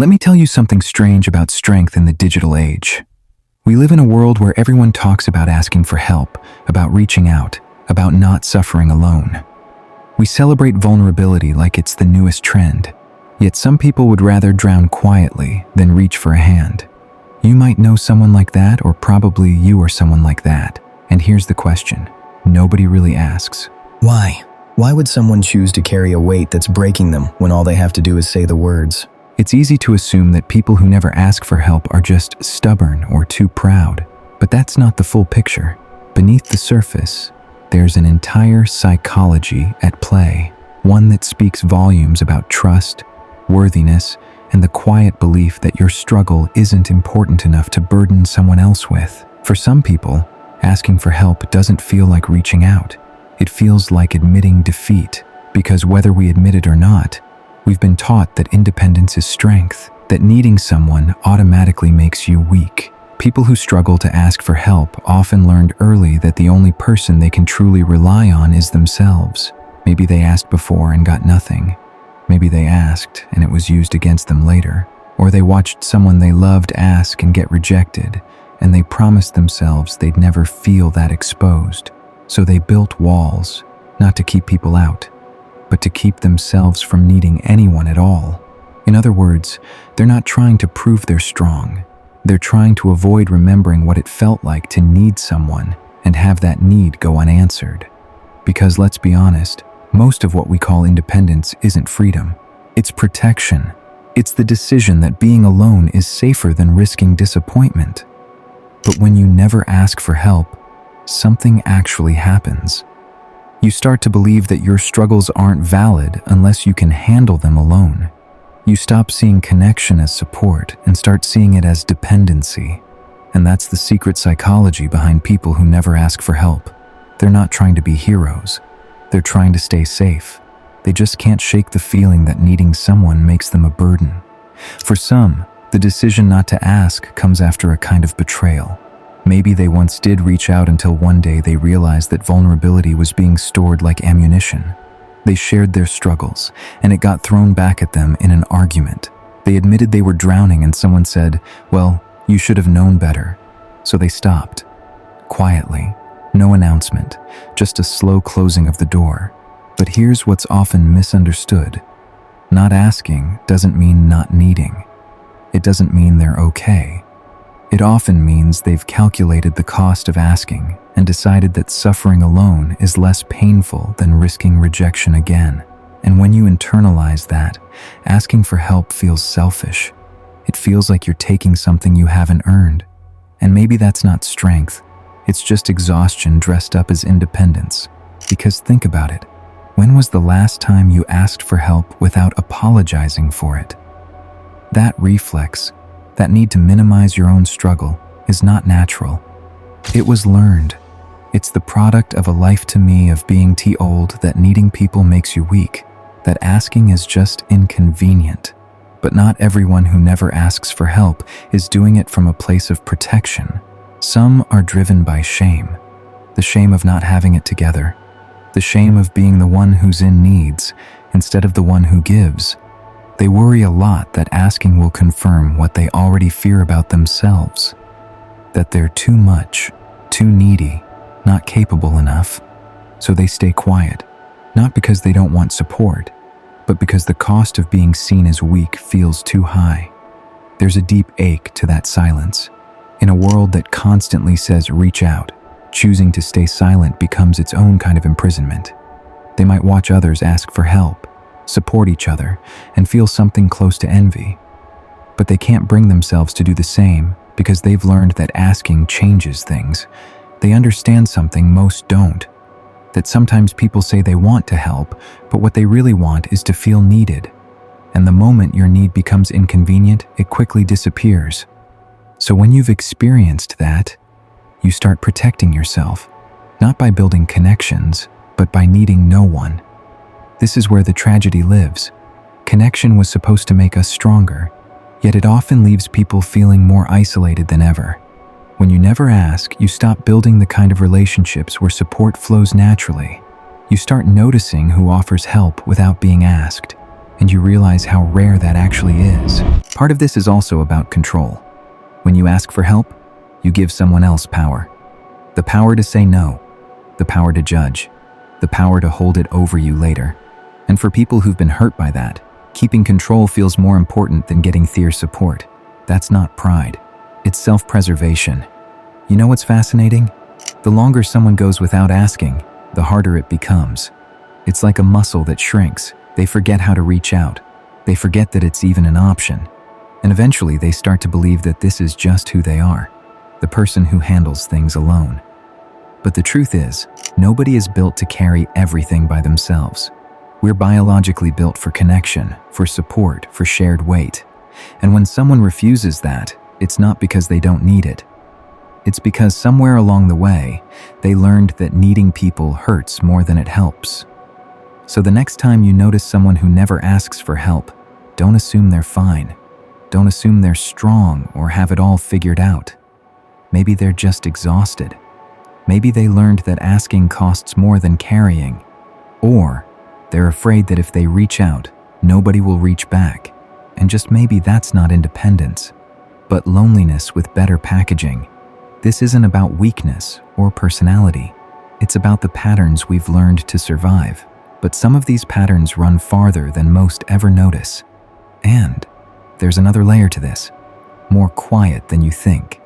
Let me tell you something strange about strength in the digital age. We live in a world where everyone talks about asking for help, about reaching out, about not suffering alone. We celebrate vulnerability like it's the newest trend, yet some people would rather drown quietly than reach for a hand. You might know someone like that, or probably you are someone like that. And here's the question: nobody really asks. Why? Why would someone choose to carry a weight that's breaking them when all they have to do is say the words? It's easy to assume that people who never ask for help are just stubborn or too proud, but that's not the full picture. Beneath the surface, there's an entire psychology at play, one that speaks volumes about trust, worthiness, and the quiet belief that your struggle isn't important enough to burden someone else with. For some people, asking for help doesn't feel like reaching out. It feels like admitting defeat, because whether we admit it or not, we've been taught that independence is strength, that needing someone automatically makes you weak. People who struggle to ask for help often learned early that the only person they can truly rely on is themselves. Maybe they asked before and got nothing. Maybe they asked and it was used against them later. Or they watched someone they loved ask and get rejected, and they promised themselves they'd never feel that exposed. So they built walls, not to keep people out, but to keep themselves from needing anyone at all. In other words, they're not trying to prove they're strong. They're trying to avoid remembering what it felt like to need someone and have that need go unanswered. Because let's be honest, most of what we call independence isn't freedom. It's protection. It's the decision that being alone is safer than risking disappointment. But when you never ask for help, something actually happens. You start to believe that your struggles aren't valid unless you can handle them alone. You stop seeing connection as support and start seeing it as dependency. And that's the secret psychology behind people who never ask for help. They're not trying to be heroes. They're trying to stay safe. They just can't shake the feeling that needing someone makes them a burden. For some, the decision not to ask comes after a kind of betrayal. Maybe they once did reach out until one day they realized that vulnerability was being stored like ammunition. They shared their struggles, and it got thrown back at them in an argument. They admitted they were drowning and someone said, "Well, you should have known better." So they stopped. Quietly, no announcement, just a slow closing of the door. But here's what's often misunderstood. Not asking doesn't mean not needing. It doesn't mean they're okay. It often means they've calculated the cost of asking and decided that suffering alone is less painful than risking rejection again. And when you internalize that, asking for help feels selfish. It feels like you're taking something you haven't earned. And maybe that's not strength. It's just exhaustion dressed up as independence. Because think about it. When was the last time you asked for help without apologizing for it? That reflex, that need to minimize your own struggle, is not natural. It was learned. It's the product of a life to me of being told that needing people makes you weak, that asking is just inconvenient. But not everyone who never asks for help is doing it from a place of protection. Some are driven by shame. The shame of not having it together. The shame of being the one who's in needs instead of the one who gives. They worry a lot that asking will confirm what they already fear about themselves. That they're too much, too needy, not capable enough. So they stay quiet, not because they don't want support, but because the cost of being seen as weak feels too high. There's a deep ache to that silence. In a world that constantly says reach out, choosing to stay silent becomes its own kind of imprisonment. They might watch others ask for help, support each other, and feel something close to envy. But they can't bring themselves to do the same because they've learned that asking changes things. They understand something most don't. That sometimes people say they want to help, but what they really want is to feel needed. And the moment your need becomes inconvenient, it quickly disappears. So when you've experienced that, you start protecting yourself, not by building connections, but by needing no one. This is where the tragedy lives. Connection was supposed to make us stronger, yet it often leaves people feeling more isolated than ever. When you never ask, you stop building the kind of relationships where support flows naturally. You start noticing who offers help without being asked. and you realize how rare that actually is. Part of this is also about control. When you ask for help, you give someone else power. The power to say no, the power to judge, the power to hold it over you later. And for people who've been hurt by that, keeping control feels more important than getting their support. That's not pride. It's self-preservation. You know what's fascinating? The longer someone goes without asking, the harder it becomes. It's like a muscle that shrinks. They forget how to reach out. They forget that it's even an option. And eventually they start to believe that this is just who they are, the person who handles things alone. But the truth is, nobody is built to carry everything by themselves. We're biologically built for connection, for support, for shared weight. And when someone refuses that, it's not because they don't need it. It's because somewhere along the way, they learned that needing people hurts more than it helps. So the next time you notice someone who never asks for help, don't assume they're fine. Don't assume they're strong or have it all figured out. Maybe they're just exhausted. Maybe they learned that asking costs more than carrying. Or they're afraid that if they reach out, nobody will reach back. And just maybe that's not independence, but loneliness with better packaging. This isn't about weakness or personality. It's about the patterns we've learned to survive. But some of these patterns run farther than most ever notice. And there's another layer to this, more quiet than you think.